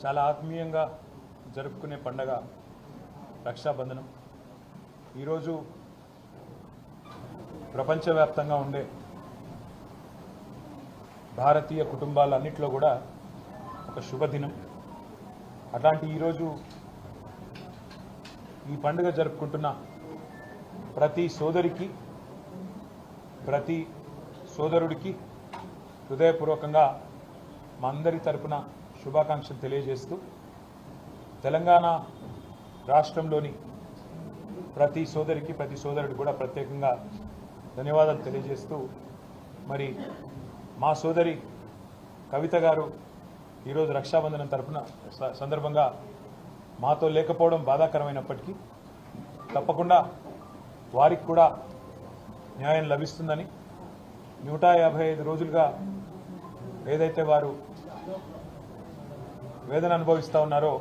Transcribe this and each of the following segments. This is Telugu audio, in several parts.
చాలా ఆత్మీయంగా జరుపుకునే పండగ రక్షాబంధనం. ఈరోజు ప్రపంచవ్యాప్తంగా ఉండే భారతీయ కుటుంబాలన్నింటిలో కూడా ఒక శుభదినం. అట్లాంటి ఈరోజు ఈ పండుగ జరుపుకుంటున్న ప్రతి సోదరికి, ప్రతి సోదరుడికి హృదయపూర్వకంగా మా అందరి తరపున శుభాకాంక్షలు తెలియజేస్తూ, తెలంగాణ రాష్ట్రంలోని ప్రతి సోదరికి, ప్రతి సోదరుడికి కూడా ప్రత్యేకంగా ధన్యవాదాలు తెలియజేస్తూ, మరి మా సోదరి కవిత గారు ఈరోజు రక్షాబంధనం తరపున సందర్భంగా మాతో లేకపోవడం బాధాకరమైనప్పటికీ తప్పకుండా వారికి కూడా న్యాయం లభిస్తుందని, 155 రోజులుగా ఏదైతే వారు వేదన అనుభవిస్తూ ఉన్నారో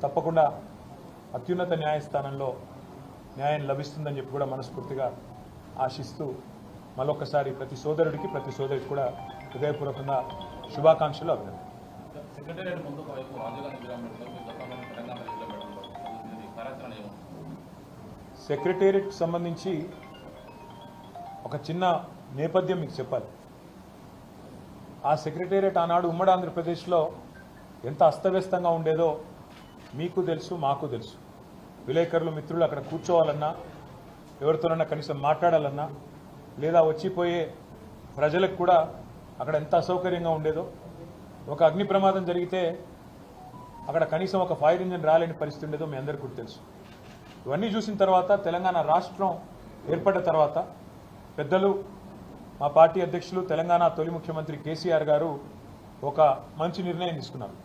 తప్పకుండా అత్యున్నత న్యాయస్థానంలో న్యాయం లభిస్తుందని చెప్పి కూడా మనస్ఫూర్తిగా ఆశిస్తూ, మరొకసారి ప్రతి సోదరుడికి, ప్రతి సోదరికి కూడా హృదయపూర్వకంగా శుభాకాంక్షలు అభినందనలు. సెక్రటేరియట్కి సంబంధించి ఒక చిన్న నేపథ్యం మీకు చెప్పాలి. ఆ సెక్రటేరియట్ ఆనాడు ఉమ్మడి ఆంధ్రప్రదేశ్లో ఎంత అస్తవ్యస్తంగా ఉండేదో మీకు తెలుసు, మాకు తెలుసు. విలేకరులు మిత్రులు అక్కడ కూర్చోవాలన్నా, ఎవరితోనన్నా కనీసం మాట్లాడాలన్నా, లేదా వచ్చిపోయే ప్రజలకు కూడా అక్కడ ఎంత అసౌకర్యంగా ఉండేదో. ఒక అగ్ని ప్రమాదం జరిగితే అక్కడ కనీసం ఒక ఫైర్ ఇంజిన్ రాలేని పరిస్థితి ఉండేదో మీ అందరికీ కూడా తెలుసు. ఇవన్నీ చూసిన తర్వాత తెలంగాణ రాష్ట్రం ఏర్పడ్డ తర్వాత పెద్దలు, మా పార్టీ అధ్యక్షులు, తెలంగాణ తొలి ముఖ్యమంత్రి కేసీఆర్ గారు ఒక మంచి నిర్ణయం తీసుకున్నారు.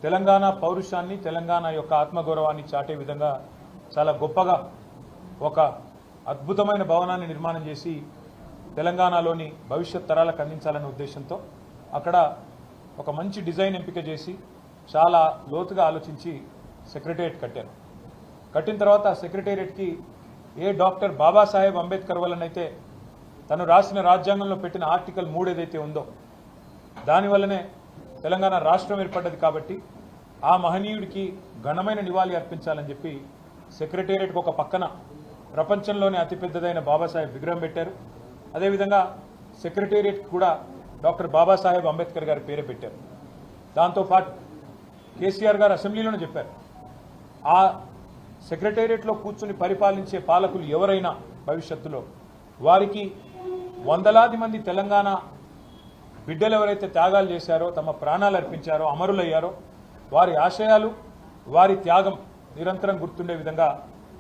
తెలంగాణ పౌరుషాన్ని, తెలంగాణ యొక్క ఆత్మగౌరవాన్ని చాటే విధంగా చాలా గొప్పగా ఒక అద్భుతమైన భవనాన్ని నిర్మాణం చేసి తెలంగాణలోని భవిష్యత్ తరాలకు అందించాలనే ఉద్దేశంతో అక్కడ ఒక మంచి డిజైన్ ఎంపిక చేసి చాలా లోతుగా ఆలోచించి సెక్రటేరియట్ కట్టారు. కట్టిన తర్వాత సెక్రటేరియట్కి ఏ డాక్టర్ బాబాసాహెబ్ అంబేద్కర్ వల్లనైతే తను రాసిన రాజ్యాంగంలో పెట్టిన ఆర్టికల్ 3 ఏదైతే ఉందో దానివల్లనే తెలంగాణ రాష్ట్రం ఏర్పడ్డది. కాబట్టి ఆ మహనీయుడికి ఘనమైన నివాళి అర్పించాలని చెప్పి సెక్రటేరియట్కి ఒక పక్కన ప్రపంచంలోనే అతిపెద్దదైన బాబాసాహెబ్ విగ్రహం పెట్టారు. అదేవిధంగా సెక్రటేరియట్కి కూడా డాక్టర్ బాబాసాహెబ్ అంబేద్కర్ గారి పేరే పెట్టారు. దాంతోపాటు కేసీఆర్ గారు అసెంబ్లీలోనే చెప్పారు, ఆ సెక్రటేరియట్లో కూర్చుని పరిపాలించే పాలకులు ఎవరైనా భవిష్యత్తులో వారికి వందలాది మంది తెలంగాణ బిడ్డలు ఎవరైతే త్యాగాలు చేశారో, తమ ప్రాణాలు అర్పించారో, అమరులయ్యారో, వారి ఆశయాలు, వారి త్యాగం నిరంతరం గుర్తుండే విధంగా,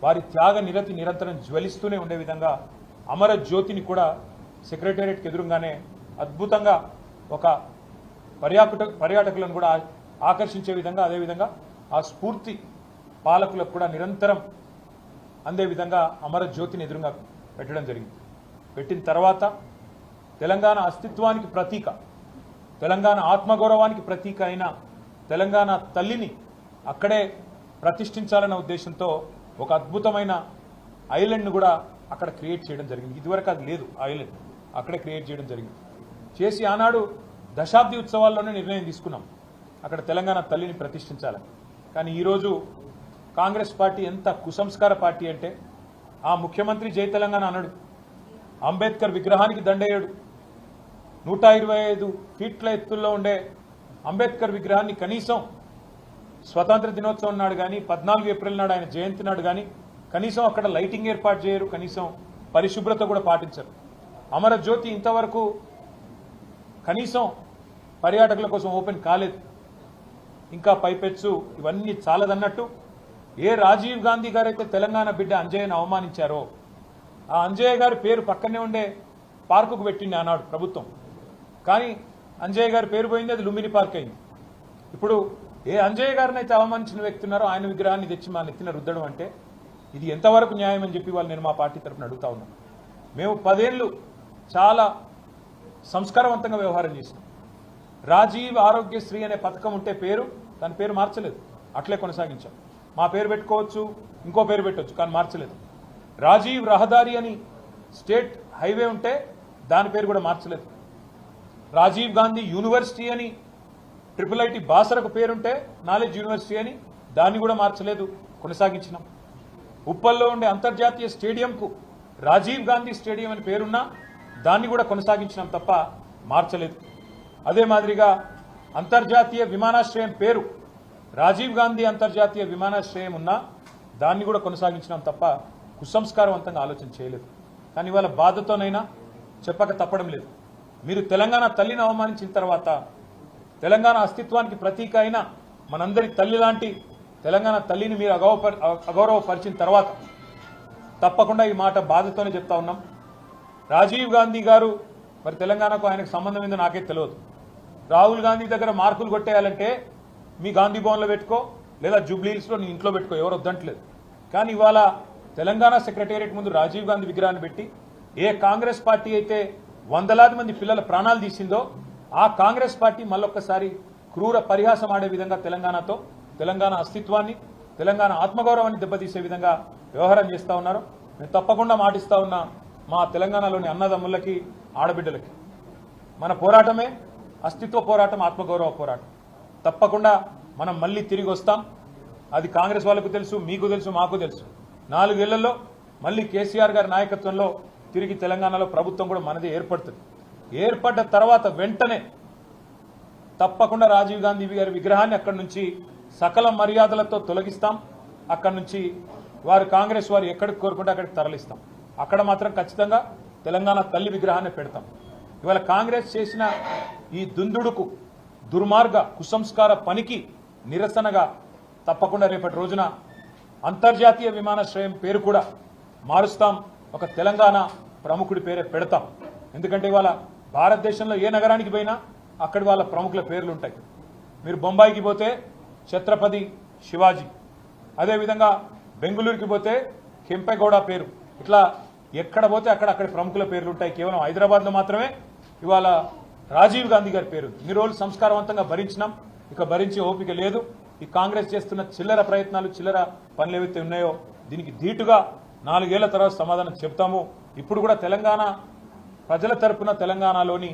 వారి త్యాగ నిరతి నిరంతరం జ్వలిస్తూనే ఉండే విధంగా అమర జ్యోతిని కూడా సెక్రటేరియట్కి ఎదురుగానే అద్భుతంగా ఒక పర్యాటకులను కూడా ఆకర్షించే విధంగా, అదేవిధంగా ఆ స్ఫూర్తి పాలకులకు కూడా నిరంతరం అందే విధంగా అమర జ్యోతిని ఎదురుగా పెట్టడం జరిగింది. పెట్టిన తర్వాత తెలంగాణ అస్తిత్వానికి ప్రతీక, తెలంగాణ ఆత్మగౌరవానికి ప్రతీక అయిన తెలంగాణ తల్లిని అక్కడే ప్రతిష్ఠించాలన్న ఉద్దేశంతో ఒక అద్భుతమైన ఐలాండ్ను కూడా అక్కడ క్రియేట్ చేయడం జరిగింది. ఇదివరకు అది లేదు, ఐలాండ్ అక్కడే క్రియేట్ చేయడం జరిగింది. చేసి ఆనాడు దశాబ్ది ఉత్సవాల్లోనే నిర్ణయం తీసుకున్నాం అక్కడ తెలంగాణ తల్లిని ప్రతిష్ఠించాలని. కానీ ఈరోజు కాంగ్రెస్ పార్టీ ఎంత కుసంస్కార పార్టీ అంటే, ఆ ముఖ్యమంత్రి జై తెలంగాణ అన్నాడు, అంబేద్కర్ విగ్రహానికి దండయ్యాడు. 125 ఫీట్ల ఎత్తుల్లో ఉండే అంబేద్కర్ విగ్రహాన్ని కనీసం స్వతంత్ర దినోత్సవం నాడు కానీ, 14 ఏప్రిల్ నాడు ఆయన జయంతి నాడు కానీ కనీసం అక్కడ లైటింగ్ ఏర్పాటు చేయరు, కనీసం పరిశుభ్రత కూడా పాటించరు. అమరజ్యోతి ఇంతవరకు కనీసం పర్యాటకుల కోసం ఓపెన్ కాలేదు. ఇంకా పైపెచ్చు ఇవన్నీ చాలదన్నట్టు ఏ రాజీవ్ గాంధీ గారైతే తెలంగాణ బిడ్డ అంజయ్యను అవమానించారో, ఆ అంజయ్య గారి పేరు పక్కనే ఉండే పార్కుకు పెట్టింది ఆనాడు ప్రభుత్వం. కానీ అంజయ్య గారి పేరు పోయింది, అది లుంబిని పార్క్ అయింది. ఇప్పుడు ఏ అంజయ్య గారిని అయితే అవమానించిన వ్యక్తి ఉన్నారో ఆయన విగ్రహాన్ని తెచ్చి మా నెత్తిన రుద్దడం అంటే ఇది ఎంతవరకు న్యాయం అని చెప్పి వాళ్ళు నేను మా పార్టీ తరఫున అడుగుతా ఉన్నాను. మేము 10 ఏళ్ళు చాలా సంస్కారవంతంగా వ్యవహారం చేసినాం. రాజీవ్ ఆరోగ్యశ్రీ అనే పథకం ఉంటే దాని పేరు మార్చలేదు, అట్లే కొనసాగించాం. మా పేరు పెట్టుకోవచ్చు, ఇంకో పేరు పెట్టవచ్చు, కానీ మార్చలేదు. రాజీవ్ రహదారి అని స్టేట్ హైవే ఉంటే దాని పేరు కూడా మార్చలేదు. రాజీవ్ గాంధీ యూనివర్సిటీ అని IIIT బాసరకు పేరుంటే నాలెడ్జ్ యూనివర్సిటీ అని దాన్ని కూడా మార్చలేదు, కొనసాగించినాం. ఉప్పల్లో ఉండే అంతర్జాతీయ స్టేడియంకు రాజీవ్ గాంధీ స్టేడియం అని పేరున్నా దాన్ని కూడా కొనసాగించినాం తప్ప మార్చలేదు. అదే మాదిరిగా అంతర్జాతీయ విమానాశ్రయం పేరు రాజీవ్ గాంధీ అంతర్జాతీయ విమానాశ్రయం ఉన్నా దాన్ని కూడా కొనసాగించినాం తప్ప కుసంస్కారవంతంగా ఆలోచన చేయలేదు. కానీ వాళ్ళ బాధతోనైనా చెప్పక తప్పడం లేదు. మీరు తెలంగాణ తల్లిని అవమానించిన తర్వాత, తెలంగాణ అస్తిత్వానికి ప్రతీక అయిన మనందరి తల్లి లాంటి తెలంగాణ తల్లిని మీరు అగౌరవపరిచిన తర్వాత తప్పకుండా ఈ మాట బాధతోనే చెప్తా ఉన్నాం. రాజీవ్ గాంధీ గారు మరి తెలంగాణకు ఆయనకు సంబంధం ఏందో నాకే తెలియదు. రాహుల్ గాంధీ దగ్గర మార్కులు కొట్టేయాలంటే మీ గాంధీ భవన్లో పెట్టుకో, లేదా జూబ్లీహిల్స్లో నీ ఇంట్లో పెట్టుకో, ఎవరు వద్దంటలేదు. కానీ ఇవాళ తెలంగాణ సెక్రటేరియట్ ముందు రాజీవ్ గాంధీ విగ్రహాన్ని పెట్టి ఏ కాంగ్రెస్ పార్టీ అయితే వందలాది మంది పిల్లల ప్రాణాలు తీసిందో ఆ కాంగ్రెస్ పార్టీ మళ్ళొక్కసారి క్రూర పరిహాసం ఆడే విధంగా తెలంగాణతో, తెలంగాణ అస్తిత్వాన్ని, తెలంగాణ ఆత్మగౌరవాన్ని దెబ్బతీసే విధంగా వ్యవహారం చేస్తూ ఉన్నారు. మేము తప్పకుండా మాటిస్తా ఉన్నా మా తెలంగాణలోని అన్నదమ్ములకి, ఆడబిడ్డలకి, మన పోరాటమే అస్తిత్వ పోరాటం, ఆత్మగౌరవ పోరాటం. తప్పకుండా మనం మళ్ళీ తిరిగి వస్తాం. అది కాంగ్రెస్ వాళ్ళకు తెలుసు, మీకు తెలుసు, మాకు తెలుసు. 4 ఏళ్లలో మళ్ళీ కేసీఆర్ గారి నాయకత్వంలో తిరిగి తెలంగాణలో ప్రభుత్వం కూడా మనది ఏర్పడుతుంది. ఏర్పడ్డ తర్వాత వెంటనే తప్పకుండా రాజీవ్ గాంధీ గారి విగ్రహాన్ని అక్కడి నుంచి సకల మర్యాదలతో తొలగిస్తాం. అక్కడి నుంచి వారు కాంగ్రెస్ వారు ఎక్కడికి కోరుకుంటే అక్కడికి తరలిస్తాం. అక్కడ మాత్రం ఖచ్చితంగా తెలంగాణ తల్లి విగ్రహాన్ని పెడతాం. ఇవాళ కాంగ్రెస్ చేసిన ఈ దుందుడుకు, దుర్మార్గ కుసంస్కార పనికి నిరసనగా తప్పకుండా రేపటి రోజున అంతర్జాతీయ విమానాశ్రయం పేరు కూడా మారుస్తాం. ఒక తెలంగాణ ప్రముఖుడి పేరే పెడతాం. ఎందుకంటే ఇవాళ భారతదేశంలో ఏ నగరానికి పోయినా అక్కడి వాళ్ళ ప్రముఖుల పేర్లు ఉంటాయి. మీరు బొంబాయికి పోతే ఛత్రపతి శివాజీ, అదేవిధంగా బెంగళూరుకి పోతే కెంపెగౌడ పేరు, ఇట్లా ఎక్కడ పోతే అక్కడి ప్రముఖుల పేర్లు ఉంటాయి. కేవలం హైదరాబాద్లో మాత్రమే ఇవాళ రాజీవ్ గాంధీ గారి పేరు. ఇన్ని రోజులు సంస్కారవంతంగా భరించినాం, ఇక భరించే ఓపిక లేదు. ఈ కాంగ్రెస్ చేస్తున్న చిల్లర ప్రయత్నాలు, చిల్లర పనులు ఏవైతే ఉన్నాయో దీనికి ధీటుగా 4 ఏళ్ల తర్వాత సమాధానం చెప్తాము. ఇప్పుడు కూడా తెలంగాణ ప్రజల తరపున, తెలంగాణలోని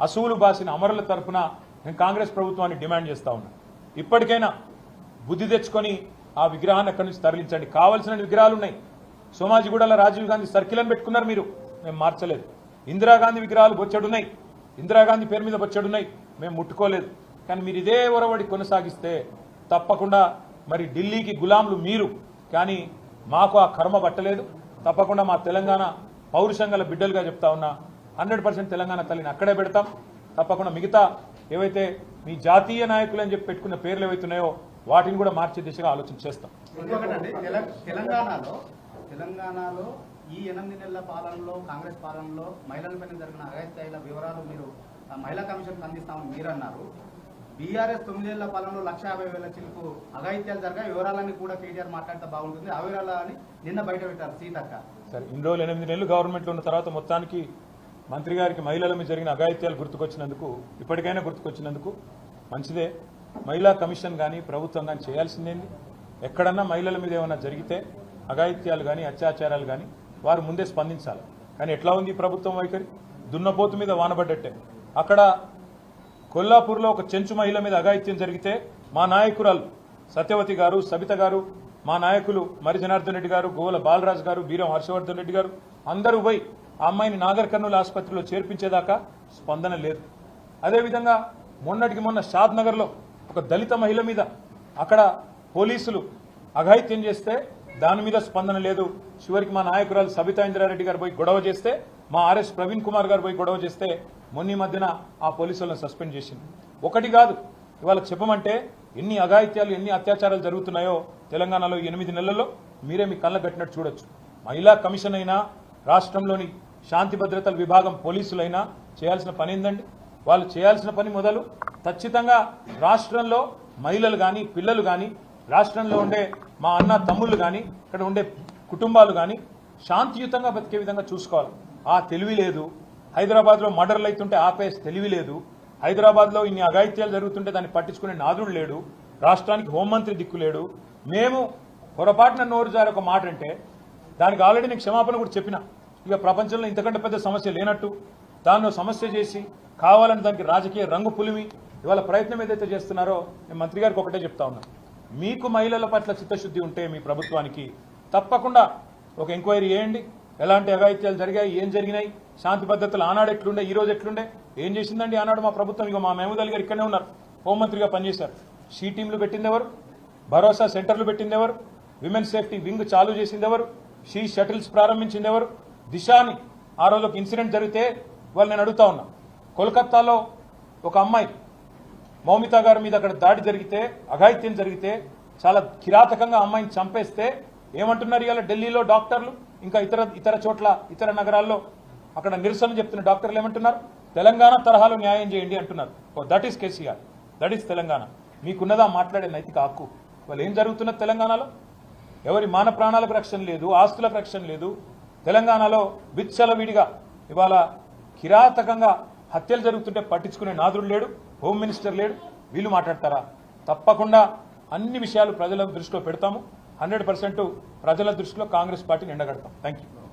అసువులు బాసిన అమరుల తరపున నేను కాంగ్రెస్ ప్రభుత్వాన్ని డిమాండ్ చేస్తా ఉన్నా. ఇప్పటికైనా బుద్ధి తెచ్చుకొని ఆ విగ్రహాన్ని అక్కడి నుంచి తరలించండి. కావాల్సిన విగ్రహాలు ఉన్నాయి. సోమాజిగూడలో రాజీవ్ గాంధీ సర్కిల్ అని పెట్టుకున్నారు మీరు, మేము మార్చలేదు. ఇందిరాగాంధీ విగ్రహాలు బొచ్చెడున్నాయి, ఇందిరాగాంధీ పేరు మీద బొచ్చెడున్నాయి, మేము ముట్టుకోలేదు. కానీ మీరు ఇదే ఒరవడి కొనసాగిస్తే తప్పకుండా మరి ఢిల్లీకి గులాంలు మీరు, కానీ మాకు ఆ కర్మ పట్టలేదు. తప్పకుండా మా తెలంగాణ పౌరుషంగల బిడ్డలుగా చెప్తా ఉన్నా 100% తెలంగాణ తల్లిని అక్కడే పెడతాం. తప్పకుండా మిగతా ఏవైతే మీ జాతీయ నాయకులు అని చెప్పి పెట్టుకున్న పేర్లు ఏవైతున్నాయో వాటిని కూడా మార్చే దిశగా ఆలోచన చేస్తాం. తెలంగాణలో ఈ 8 నెలల పాలనలో, కాంగ్రెస్ పాలనలో మహిళలపై జరిగిన అఘాయిత్యాల వివరాలు మీరు మహిళా కమిషన్ అందిస్తామని మీరు అన్నారు. బీఆర్ఎస్ 9 ఏళ్ల పాలనలో 1,50,000 చిలుకు అఘాయిత్యాలు జరిగా వివరాలన్నీ కూడా కేటీఆర్ మాట్లాడితే బాగుంటుంది, ఆ వివరాలని నిన్న బయట పెట్టారు సీతక్క. సరే, ఇన్ని రోజులు 8 నెలలు గవర్నమెంట్లో ఉన్న తర్వాత మొత్తానికి మంత్రి గారికి మహిళల మీద జరిగిన అఘాయిత్యాలు గుర్తుకొచ్చినందుకు, ఇప్పటికైనా గుర్తుకొచ్చినందుకు మంచిదే. మహిళా కమిషన్ కానీ ప్రభుత్వం కానీ చేయాల్సిందేంది? ఎక్కడన్నా మహిళల మీద ఏమైనా జరిగితే అఘాయిత్యాలు కానీ అత్యాచారాలు కానీ వారు ముందే స్పందించాలి. కానీ ఎట్లా ఉంది ప్రభుత్వం వైఖరి? దున్నపోతు మీద వానబడ్డట్టే. అక్కడ కొల్లాపూర్లో ఒక చెంచు మహిళ మీద అఘాయిత్యం జరిగితే మా నాయకురాలు సత్యవతి గారు, సబిత గారు, మా నాయకులు మరి జనార్దన్ రెడ్డి గారు, గోవల బాలరాజు గారు, బీరం హర్షవర్ధన్ రెడ్డి గారు అందరూ పోయి ఆ అమ్మాయిని నాగర్ కర్నూలు ఆసుపత్రిలో చేర్పించేదాకా స్పందన లేదు. అదేవిధంగా మొన్నటికి మొన్న షాద్ నగర్లో ఒక దళిత మహిళ మీద అక్కడ పోలీసులు అఘాయిత్యం చేస్తే దాని మీద స్పందన లేదు. చివరికి మా నాయకురాలు సబితా ఇంద్రారెడ్డి గారు పోయి గొడవ చేస్తే, మా ఆర్ఎస్ ప్రవీణ్ కుమార్ గారు పోయి గొడవ చేస్తే మొన్న మధ్యన ఆ పోలీసులను సస్పెండ్ చేసింది. ఒకటి కాదు, ఇవాళ చెప్పమంటే ఎన్ని అఘాయిత్యాలు, ఎన్ని అత్యాచారాలు జరుగుతున్నాయో తెలంగాణలో 8 నెలల్లో మీరే మీ కళ్ళ కట్టినట్టు చూడొచ్చు. మహిళా కమిషన్ అయినా, రాష్ట్రంలోని శాంతి భద్రతల విభాగం పోలీసులైనా చేయాల్సిన పని ఏందండి? వాళ్ళు చేయాల్సిన పని మొదలు ఖచ్చితంగా రాష్ట్రంలో మహిళలు కానీ, పిల్లలు కానీ, రాష్ట్రంలో ఉండే మా అన్న తమ్ముళ్ళు కానీ, ఇక్కడ ఉండే కుటుంబాలు కానీ శాంతియుతంగా బతికే విధంగా చూసుకోవాలి. ఆ తెలివి లేదు. హైదరాబాద్లో మర్డర్లు అవుతుంటే ఆపేసి తెలివి లేదు. హైదరాబాద్లో ఇన్ని అఘాయిత్యాలు జరుగుతుంటే దాన్ని పట్టించుకునే నాదుడు లేడు. రాష్ట్రానికి హోంమంత్రి దిక్కు లేడు. మేము పొరపాటున నోరు జారి ఒక మాట అంటే దానికి ఆల్రెడీ నేను క్షమాపణ కూడా చెప్పిన. ఇక ప్రపంచంలో ఇంతకంటే పెద్ద సమస్య లేనట్టు దాన్ని సమస్య చేసి కావాలని దానికి రాజకీయ రంగు పులిమి ఇవాళ ప్రయత్నం ఏదైతే చేస్తున్నారో నేను మంత్రి గారికి ఒకటే చెప్తా ఉన్నా, మీకు మహిళల పట్ల చిత్తశుద్ధి ఉంటే మీ ప్రభుత్వానికి తప్పకుండా ఒక ఎంక్వైరీ చేయండి. ఎలాంటి అఘాయిత్యాలు జరిగాయి, ఏం జరిగినాయి, శాంతి పద్ధతులు ఆనాడు ఎట్లుండే, ఈ రోజు ఎట్లుండే, ఏం చేసిందండి ఆనాడు మా ప్రభుత్వం. ఇక మా మహమూద్ అలీ గారు ఇక్కడనే ఉన్నారు, హోంమంత్రిగా పనిచేశారు. షీ టీంలు పెట్టింది ఎవరు, భరోసా సెంటర్లు పెట్టింది ఎవరు, విమెన్ సేఫ్టీ వింగ్ చాలు చేసింది ఎవరు, షీ షటిల్స్ ప్రారంభించింది ఎవరు, దిశాని ఆ రోజు ఒక ఇన్సిడెంట్ జరిగితే వాళ్ళు నేను అడుగుతా ఉన్నా, కోల్కతాలో ఒక అమ్మాయి మౌమిత గారి మీద అక్కడ దాడి జరిగితే, అఘాయిత్యం జరిగితే, చాలా కిరాతకంగా అమ్మాయిని చంపేస్తే ఏమంటున్నారు ఇవాళ ఢిల్లీలో డాక్టర్లు, ఇంకా ఇతర చోట్ల ఇతర నగరాల్లో అక్కడ నిరసన చెప్తున్న డాక్టర్లు ఏమంటున్నారు, తెలంగాణ తరహాలో న్యాయం చేయండి అంటున్నారు. Oh that is KCR, that is Telangana. మీకున్నదా మాట్లాడే నైతిక హక్కు? వాళ్ళు ఏం జరుగుతున్నది తెలంగాణలో? ఎవరి మాన ప్రాణాలకు రక్షణ లేదు, ఆస్తులకు రక్షణ లేదు. తెలంగాణలో విచ్చలవిడిగా ఇవాళ కిరాతకంగా హత్యలు జరుగుతుంటే పట్టించుకునే నాదుడు లేడు, హోమ్ మినిస్టర్ లేడు. వీళ్ళు మాట్లాడతారా? తప్పకుండా అన్ని విషయాలు ప్రజల దృష్టిలో పెడతాము. 100% ప్రజల దృష్టిలో కాంగ్రెస్ పార్టీని ఎండగడతాం. Thank you.